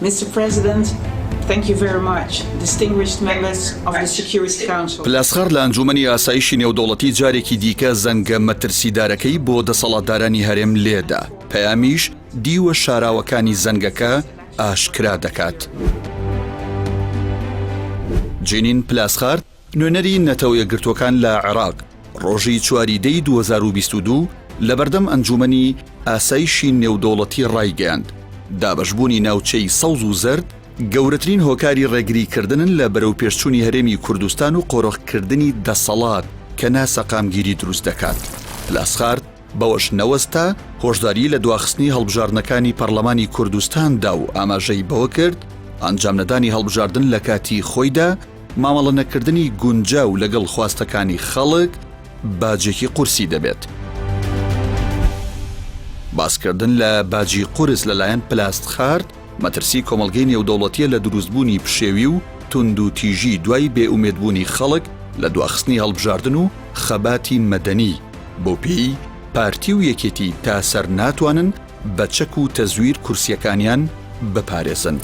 Mr. President, thank you very much. Distinguished members of the Security Council. پلاسخار لە ئەنجومەنی ئاسایشی نێودەوڵەتی جارێکی دیکە زەنگە مەترسیدارەکەی بۆ دەسەڵاتدارانی هەرێم لێدا. پەیامیش دیوە شاراوەکانی زەنگەکە ئاشکرا دەکات. جینین پلاسخار نوێنەری نەتەوە یەکگرتووەکان لە عێراق ڕۆژی 4 دەی 2022 لە بەردەم ئەنجومەنی ئاسایشی نێودەوڵەتی ڕایگەیاند. دابەشبوونی ناوچەی سەوز و زەرد گەورەترین هۆکاری ڕێگریکردنن لە بەرەو پێشچوونی هەرێمی کوردستان و قۆڕەقکردنی دەسەڵات کە ناسەقامگیری دروست دەکات. پلاسخار بەوەش نەوەستا هۆشداری لە دواخستنی هەڵبژاردنەکانی پەرلەمانی کوردستاندا و ئاماژەی بەوە کرد ئەنجام نەدانی هەڵبژاردن لە کاتی خۆیدا مامەڵە نەکردنی گونجاو لەگەڵ خواستەکانی خەڵک باجێکی قورسی دەبێت. باسکردن لە باجی قورس لەلایەن پلاسخار مەترسی کۆمەڵگەی نێودەوڵەتیە لە دروستبوونی پشێوی و تند و تیژی دوای بێئومێدبوونی خەڵک لە دواخستنی هەڵبژاردن و خەباتی مەدەنی بۆ پێی پارتی و یەکێتی تا سەر ناتوانن بە چەک و تەزویر کورسیەکانیان بپارێزن.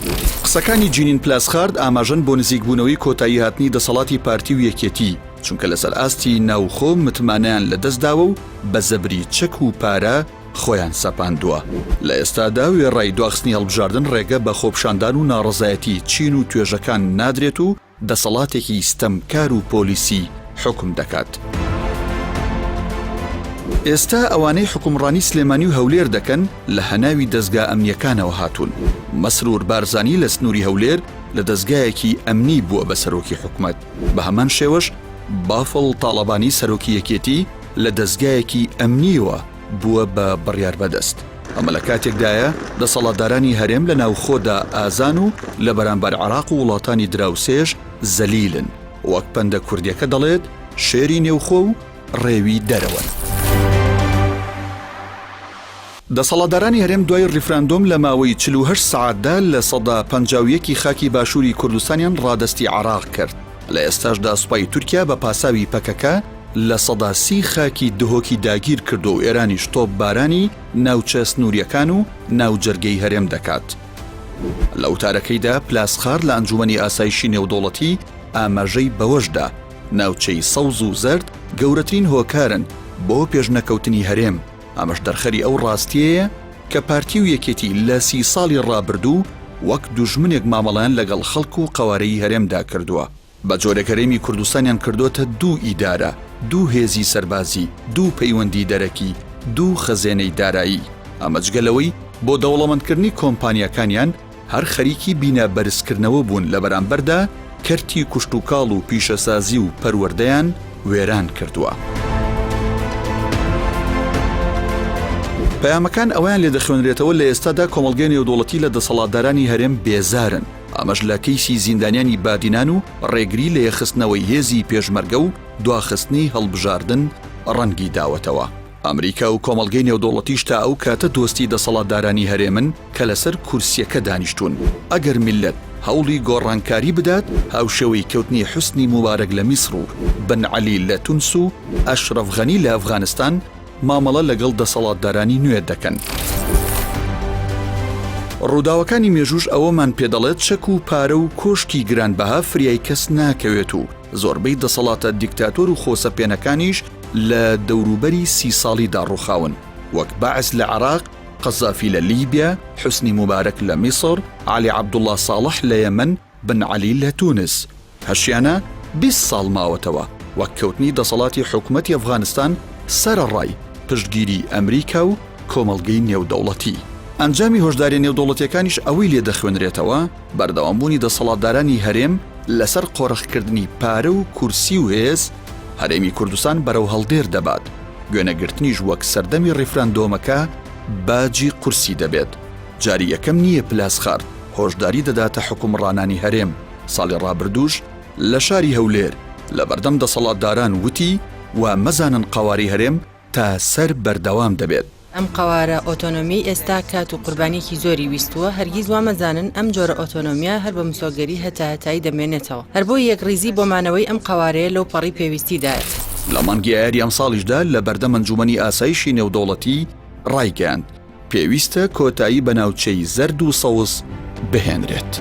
قسەکانی جینین پلاسخارد ئاماژەن بۆ نزیکبوونەوەی کۆتایی هاتنی دەسەڵاتی پارتی و یەکێتی چونکە لەسەر ئاستی ناوخۆ متمانیان لەدەستداوە و بە زەبری چەک و پارە خۆیان سەپاندووە. لە ئێستادا وێڕای دواخستنی هەڵبژاردن ڕێگە بە خۆپشاندان و ناڕەزایەتی چین و توێژەکان نادرێت و دەسەڵاتێکی ستەمکار و پۆلیسی حکم دەکات. ئێستا ئەوانەی حکومڕانی سلێمانی و هەولێر دەکەن لە هەناوی دەستگا ئەمنیەکانەوە هاتوون. مەسرور بارزانی لە سنووری هەولێر لە دەستگایەکی ئەمنی بووە بە سەرۆکی حکومەت. بە هەمان شێوەش بافڵ تاڵەبانی سەرۆکی یەکێتی لە دەستگایەکی ئەمنیەوە بووە بە بڕیار بەدەست. ئەمە لە کاتێکدایە دەسەڵاتدارانی هەرێم لە ناوخۆدا ئازان و لە بەرامبەر عێراق و وڵاتانی دراوسێژ زەلیلن. وەک پەندە کوردیەکە دەڵێت شێری نێوخۆ و ڕێوی دەرەوەن. دەسەڵاتدارانی هەرێم دوای ڕیفراندۆم لە ماوەی 48 سەعاتدا لە 151 خاکی باشووری کوردستانیان ڕادەستی عێراق کرد. لە ئێستاشدا سوپای تورکیا بە پاساوی پەکەکە لە 130 خاکی دهۆکی داگیر کردو و ئێرانیش تۆپ بارانی ناوچە سنووریەکان و ناوجەرگەی هەرێم دەکات. لە وتارەکەیدا پلاسخار لە ئەنجومەنی ئاسایشی نێودەوڵەتی ئاماژەی بەوەشدا ناوچەی سەوز و زەرد گەورەترین هۆکارن بۆ پێشنەکەوتنی هەرێم. ئەمەش دەرخەری ئەو ڕاستیەیە کە پارتی و یەکێتی لە 30 ساڵی ڕابردوو وەک دوژمنێک مامەڵیان لەگەڵ خەڵک و قەوارەی هەرێمدا کردووە. بە جۆرێک هەرێمی کوردستانیان کردوتە 2 ئیدارە، 2 هێزی سەربازی، 2 پەیوەندی دەرەکی، 2 خەزێنەی دارایی. ئەمە جگەلەوەی بۆ دەوڵەمەندکردنی کۆمپانیەکانیان هەر خەریکی بینە بەرزکردنەوە بوون لە بەرامبەردا کەرتی کوشت و کاڵ و پیشەسازی و پەروەردەیان وێران کردووە. پەیامەکان ئەویان لێ دەخوێنرێتەوە لە ئێستادا کۆمەڵگەی نێودەوڵەتی لە دەسەڵاتدارانی هەرێم بێزارن. ئەمەش لە کەیسی زیندانیانی بادینان و ڕێگری لە یەخستنەوەی هێزی پێشمەرگە و دواخستنی هەڵبژاردن ڕەنگی داوەتەوە. ئەمریکا و کۆمەڵگەی نێودەوڵەتیش تا ئەو کاتە دۆستی دەسەڵاتدارانی هەرێمن کە لەسەر کورسیەکە دانیشتون. ئەگەر میلەت هەوڵی گۆڕانکاری بدات هاوشێوەی کەوتنی حوسنی موبارەک لە میسر و بن عەلی لە تونس و ئەشرەف غەنی لە ئەفغانستان مامەڵە لەگەڵ دەسەڵاتدارانی نوێ دەکەن. ڕووداوەکانی مێژوش ئەوەمان پێدەڵێت چەک و پارە و کۆشکی گرانبەها فریای کەس ناکەوێت و زۆربەی دەسەڵاتە دیکتاتۆر و خۆسەپێنەکانیش لە دەوروبەری 30 ساڵیدا ڕووخاون وەک باعس لە عێراق، قەزافی لە لیبیا، حوسنی موبارەک لە میسر، عەلی عەبدوڵڵا ساڵح لە یەمەن، بن عەلی لە تونس. هەشیانە 20 ساڵ ماوەتەوە وەک کەوتنی دەسەڵاتی حکومەتی ئەفغانستان سەرەڕای پشتگیری ئەمریکا و کۆمەڵگەی نێودەوڵەتی. ئەنجامی هۆشداری نێودەوڵەتیەکانیش ئەوەی لێ دەخوێنرێتەوە بەردەوامبوونی دەسەڵاتدارانی هەرێم لەسەر قۆڕەخکردنی پارە و کورسی و هێز هەرێمی کوردستان بەرەو هەڵدێر دەبات. گوێنەگرتنیش وەک سەردەمی ڕیفراندۆمەکە باجی قورسی دەبێت. جاری یەکەم نییە پلاسخار هۆشداری دەداتە حکومڕانانی هەرێم. ساڵی ڕابردووش لە شاری هەولێر لە بەردەم دەسەڵاتداران وتی و مەزانن قەواری هەرێم تا سەر بەردەوام دەبێت. ئەم قەوارە ئۆتۆنۆمی ئێستا کات و قوربانێکی زۆری ویستووە هەرگیز وامەزانن ئەم جۆرە ئۆتۆنۆمیە هەر بە مسۆگەری هەتایی دەمێنێتەوە. هەر بۆ یەکڕیزی بۆمانەوەی ئەم قەوارەیە لەو پەڕی پێویستیدایە. لە مانگی یاری ئەم ساڵیشدا لە بەردەم ئەنجومەنی ئاسایشی نێودەوڵەتی ڕایگەیاند پێویستە کۆتایی بە ناوچەی زەرد و سەوز بهێنرێت.